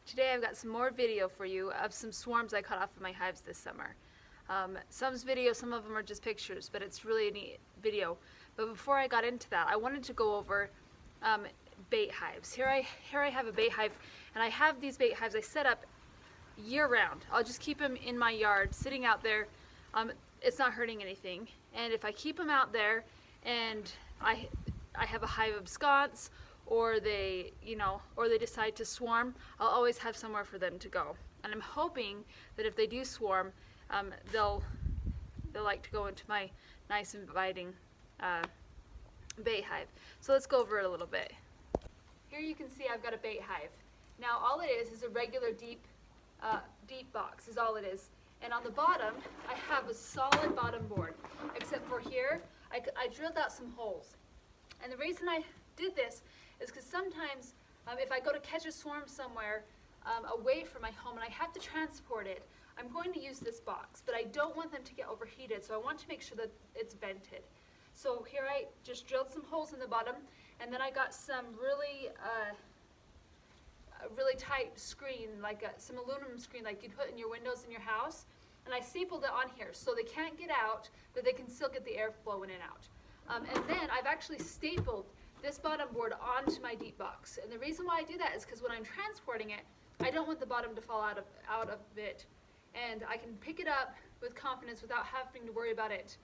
Today I've got some more video for you of some swarms I caught off of my hives this summer. Some's video, some of them are just pictures, but it's really a neat video. But before I got into that, I wanted to go over bait hives. Here I have a bait hive, and I have these bait hives I set up year round. I'll just keep them in my yard, sitting out there. It's not hurting anything. And if I keep them out there and I have a hive absconds, or they decide to swarm, I'll always have somewhere for them to go. And I'm hoping that if they do swarm, they'll like to go into my nice inviting bait hive. So let's go over it a little bit. Here you can see I've got a bait hive. Now all it is a regular deep box is all it is. And on the bottom, I have a solid bottom board, except for here, I drilled out some holes. And the reason I did this is because sometimes if I go to catch a swarm somewhere away from my home and I have to transport it, I'm going to use this box, but I don't want them to get overheated, so I want to make sure that it's vented. So here I just drilled some holes in the bottom, and then I got some really tight screen, like some aluminum screen like you'd put in your windows in your house, and I stapled it on here so they can't get out, but they can still get the air flow in and out. And then I've actually stapled this bottom board onto my deep box. And the reason why I do that is because when I'm transporting it, I don't want the bottom to fall out of it. And I can pick it up with confidence without having to worry about it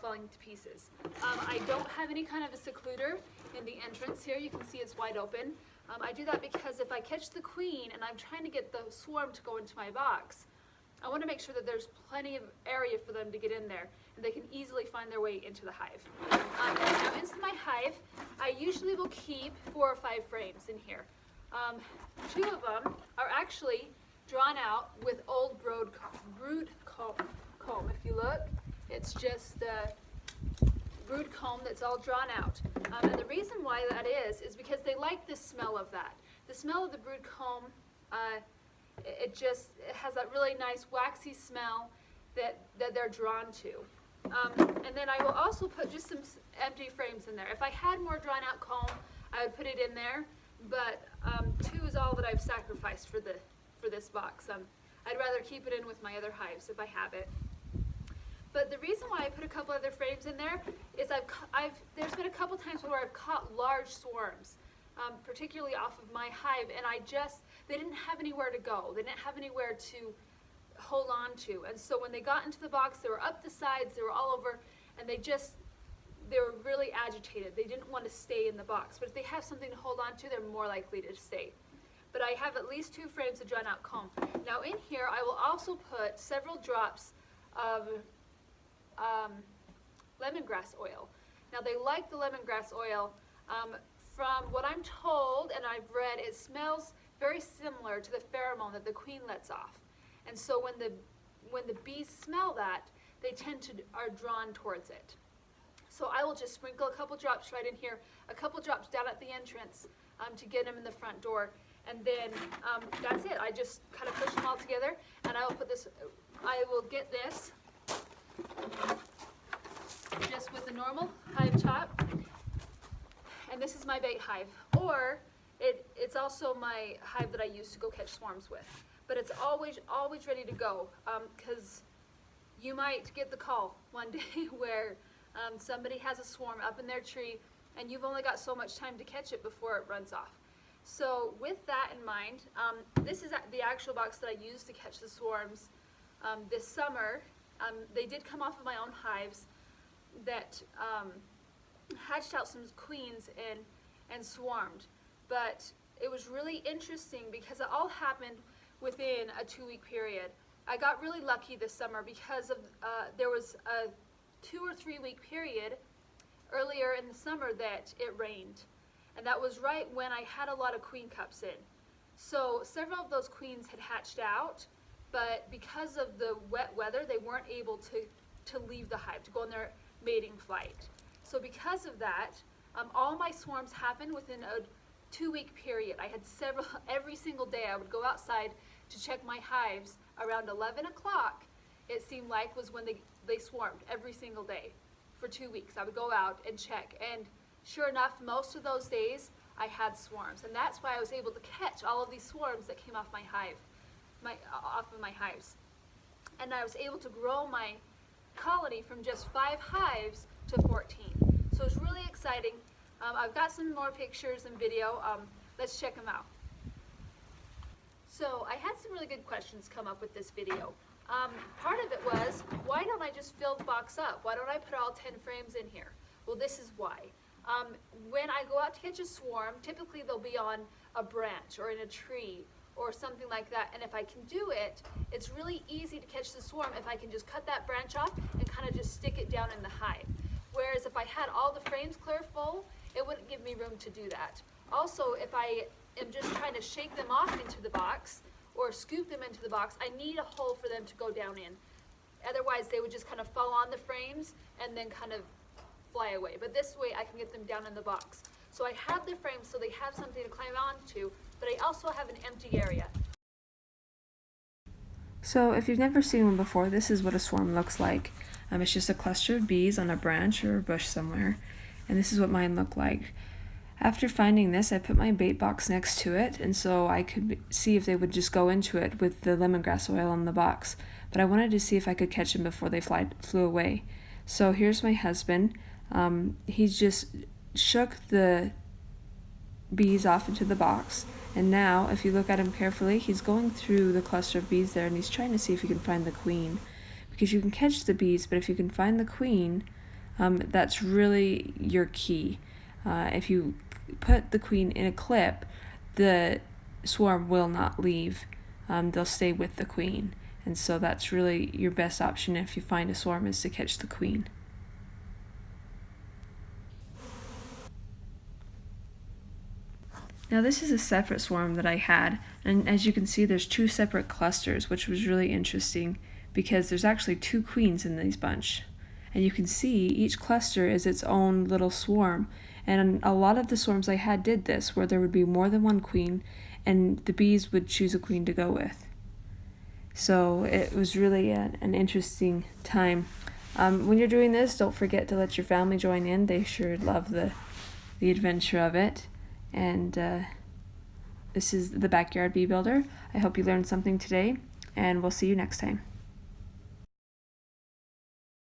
falling to pieces. I don't have any kind of a secluder in the entrance here. You can see it's wide open. I do that because if I catch the queen and I'm trying to get the swarm to go into my box, I want to make sure that there's plenty of area for them to get in there and they can easily find their way into the hive. Now into my hive, I usually will keep 4 or 5 frames in here. 2 of them are actually drawn out with old brood comb. If you look, it's just the brood comb that's all drawn out. And the reason why that is because they like the smell of that. The smell of the brood comb, it has that really nice waxy smell that they're drawn to. And then I will also put just some empty frames in there. If I had more drawn out comb, I would put it in there, but 2 is all that I've sacrificed for this box. I'd rather keep it in with my other hives if I have it. But the reason why I put a couple other frames in there is there's been a couple times where I've caught large swarms, particularly off of my hive, and they didn't have anywhere to go. They didn't have anywhere to hold on to. And so when they got into the box, they were up the sides, they were all over, and they were really agitated. They didn't want to stay in the box. But if they have something to hold on to, they're more likely to stay. But I have at least 2 frames of drawn out comb. Now in here, I will also put several drops of lemongrass oil. Now they like the lemongrass oil. From what I'm told and I've read, it smells very similar to the pheromone that the queen lets off. And so when the bees smell that, they are drawn towards it. So I will just sprinkle a couple drops right in here, a couple drops down at the entrance to get them in the front door, and then that's it. I just kind of push them all together, and I will get this just with a normal hive top, and this is my bait hive, or it's also my hive that I use to go catch swarms with. But it's always ready to go, because you might get the call one day where somebody has a swarm up in their tree and you've only got so much time to catch it before it runs off. So with that in mind, this is the actual box that I used to catch the swarms this summer. They did come off of my own hives that hatched out some queens and swarmed. But it was really interesting because it all happened within a 2-week period. I got really lucky this summer because there was a 2 or 3 week period earlier in the summer that it rained. And that was right when I had a lot of queen cups in. So several of those queens had hatched out, but because of the wet weather, they weren't able to leave the hive, to go on their mating flight. So because of that, all my swarms happened within a 2-week period. I had every single day I would go outside to check my hives. Around 11 o'clock, it seemed like, was when they swarmed every single day for 2 weeks. I would go out and check, and sure enough, most of those days I had swarms, and that's why I was able to catch all of these swarms that came off my hive, off of my hives. And I was able to grow my colony from just 5 hives to 14. So it's really exciting. I've got some more pictures and video. Let's check them out. So I had some really good questions come up with this video. Part of it was, why don't I just fill the box up? Why don't I put all 10 frames in here? Well, this is why. When I go out to catch a swarm, typically they'll be on a branch or in a tree or something like that. And if I can do it, it's really easy to catch the swarm if I can just cut that branch off and kind of just stick it down in the hive. Whereas if I had all the frames clear full, it wouldn't give me room to do that. Also, if I am just trying to shake them off into the box or scoop them into the box, I need a hole for them to go down in. Otherwise, they would just kind of fall on the frames and then kind of fly away. But this way, I can get them down in the box. So I have the frames so they have something to climb onto, but I also have an empty area. So if you've never seen one before, this is what a swarm looks like. It's just a cluster of bees on a branch or a bush somewhere, and this is what mine look like. After finding this, I put my bait box next to it, and so I could see if they would just go into it with the lemongrass oil on the box. But I wanted to see if I could catch them before they flew away. So here's my husband. He's just shook the bees off into the box, and now if you look at him carefully, he's going through the cluster of bees there, and he's trying to see if he can find the queen, because you can catch the bees, but if you can find the queen, that's really your key. If you put the queen in a clip, the swarm will not leave. They'll stay with the queen, and so that's really your best option if you find a swarm, is to catch the queen. Now this is a separate swarm that I had, and as you can see there's 2 separate clusters, which was really interesting because there's actually 2 queens in this bunch. And you can see each cluster is its own little swarm, and a lot of the swarms I had did this, where there would be more than one queen and the bees would choose a queen to go with. So it was really an interesting time. When you're doing this, don't forget to let your family join in. They sure love the adventure of it. And this is the Backyard Bee Builder. I hope you learned something today, and we'll see you next time.